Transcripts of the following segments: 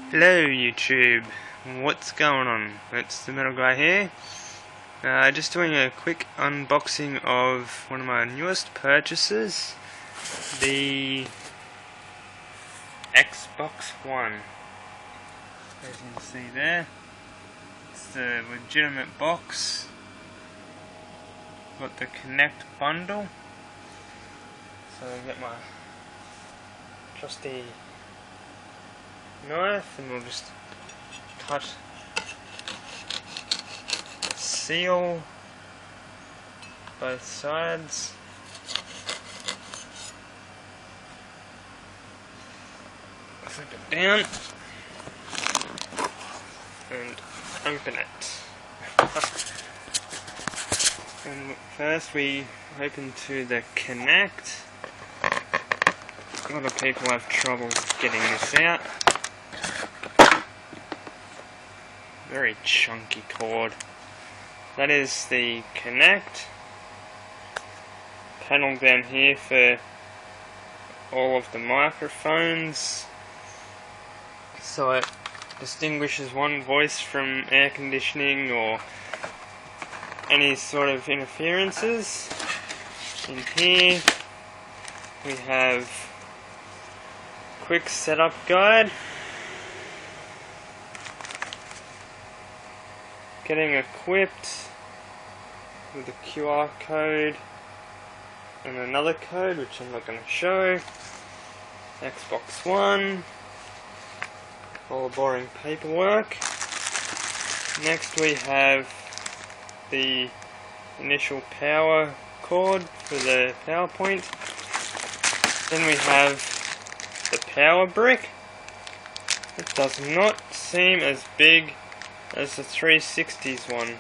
Hello YouTube, what's going on? It's the Metal Guy here. Just doing a quick unboxing of one of my newest purchases, the Xbox One. As you can see there, it's the legitimate box. Got the Kinect bundle. So I'll get my trusty knife and we'll just cut the seal both sides. Flip it down and open it. And first we open to the Kinect. A lot of people have trouble getting this out. Very chunky cord. That is the Kinect. Panel down here for all of the microphones, so it distinguishes one voice from air conditioning or any sort of interferences. In here we have quick setup guide. Getting equipped with a QR code and another code which I'm not going to show. Xbox One. All the boring paperwork. Next we have the initial power cord for the PowerPoint. Then we have the power brick. It does not seem as big as the 360's one.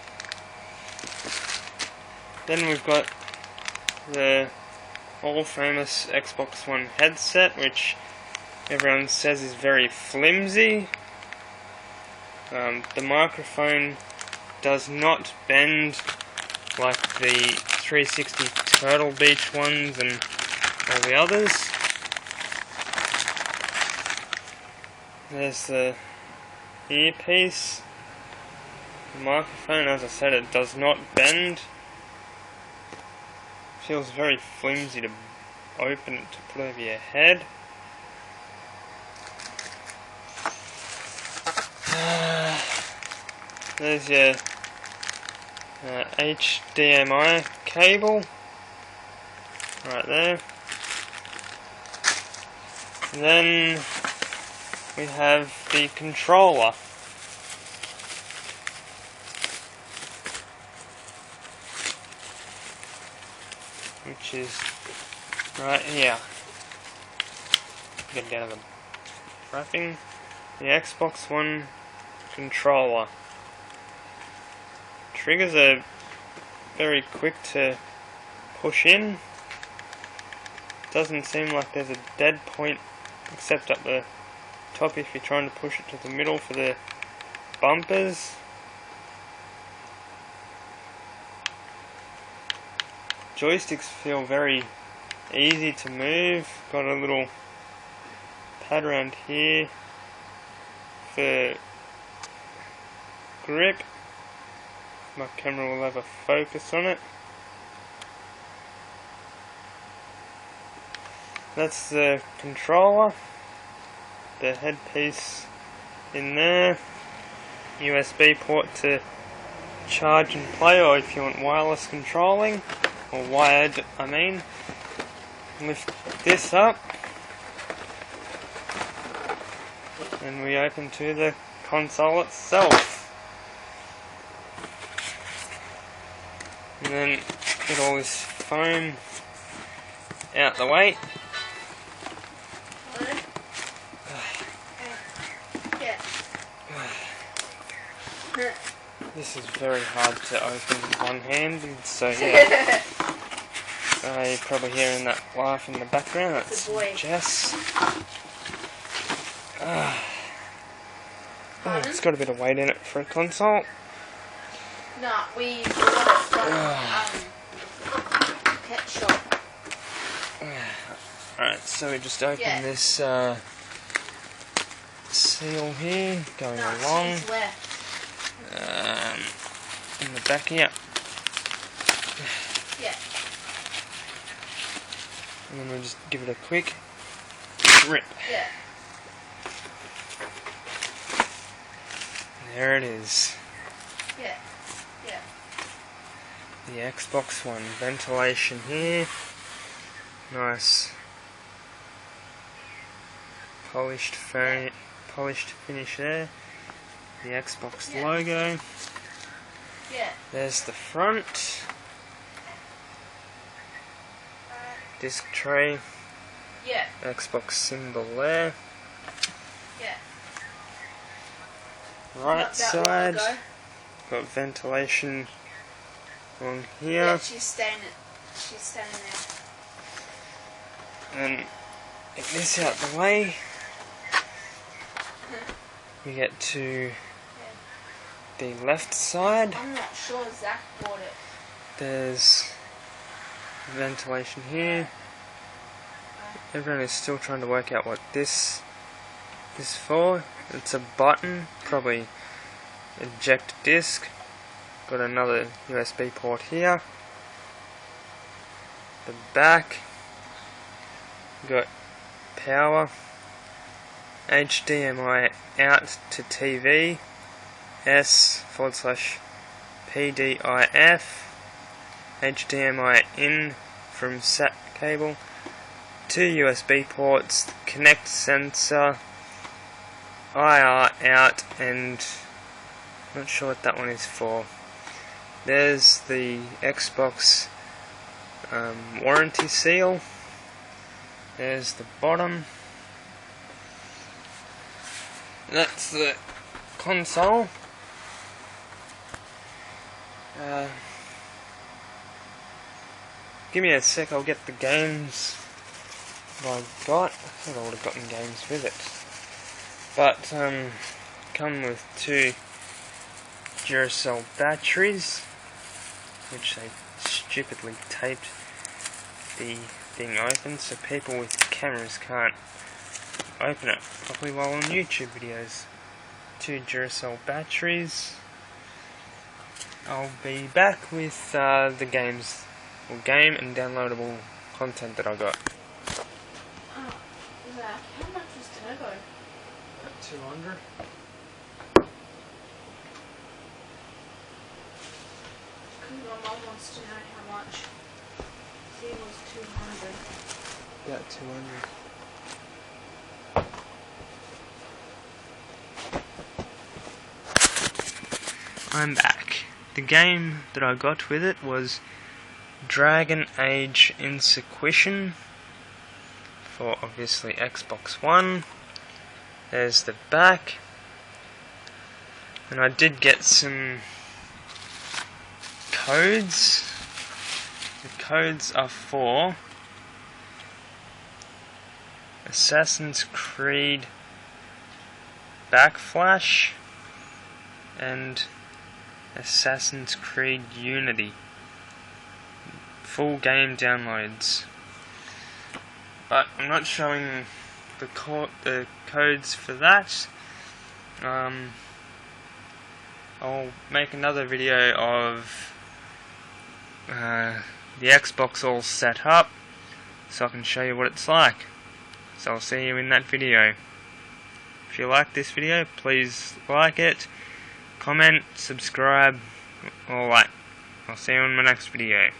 Then we've got the all famous Xbox One headset, which everyone says is very flimsy. The microphone does not bend like the 360 Turtle Beach ones and all the others. There's the earpiece. The microphone, as I said, it does not bend. Feels very flimsy to open it to put over your head. There's your HDMI cable right there. And then we have the controller. Which is right here. Get down to the wrapping. The Xbox One controller. Triggers are very quick to push in. Doesn't seem like there's a dead point except at the top if you're trying to push it to the middle for the bumpers. Joysticks feel very easy to move. Got a little pad around here for grip. My camera will have a focus on it. That's the controller. The headpiece in there. USB port to charge and play, or if you want wireless controlling. Or wired, I mean. Lift this up and we open to the console itself. And then get all this foam out the way. This is very hard to open with one hand, so yeah. You're probably hearing that laugh in the background. That's Jess. Oh, it's got a bit of weight in it for a console. No, we bought it from pet shop. Alright, so we just open this seal here going No, along. she's where? In the back here. Yeah. And then we'll just give it a quick rip. Yeah. There it is. Yeah. Yeah. The Xbox One. Ventilation here. Nice. Polished finish there. The Xbox logo. Yeah. There's the front. Disc tray. Yeah. Xbox symbol there. Yeah. Right Not that side. long ago. Got ventilation on Yeah, here. she's standing there. And get this out the way. We get to the left side. I'm not sure Zach bought it. There's ventilation here. Everyone is still trying to work out what this is for. It's a button, probably eject disc. Got another USB port here. The back. Got power. HDMI out to TV. S/PDIF. HDMI in from SAT cable. 2 USB ports, connect sensor, IR out, and not sure what that one is for. There's the Xbox warranty seal. There's the bottom. That's the console. Give me a sec, I'll get the games that I've got. I thought I would have gotten games with it. But, come with 2 Duracell batteries, which they stupidly taped the thing open so people with cameras can't open it properly while on YouTube videos. 2 Duracell batteries. I'll be back with the games, or game and downloadable content that I got. Oh, Zach, how much was Turbo? At 200. Because my mum wants to know how much. He was 200. About 200. I'm back. The game that I got with it was Dragon Age Inquisition for obviously Xbox One. There's the back. And I did get some codes. The codes are for Assassin's Creed Backflash and Assassin's Creed Unity. Full game downloads. But I'm not showing the codes for that. I'll make another video of the Xbox all set up so I can show you what it's like. So I'll see you in that video. If you like this video, please like it, comment, subscribe, all that. I'll see you in my next video.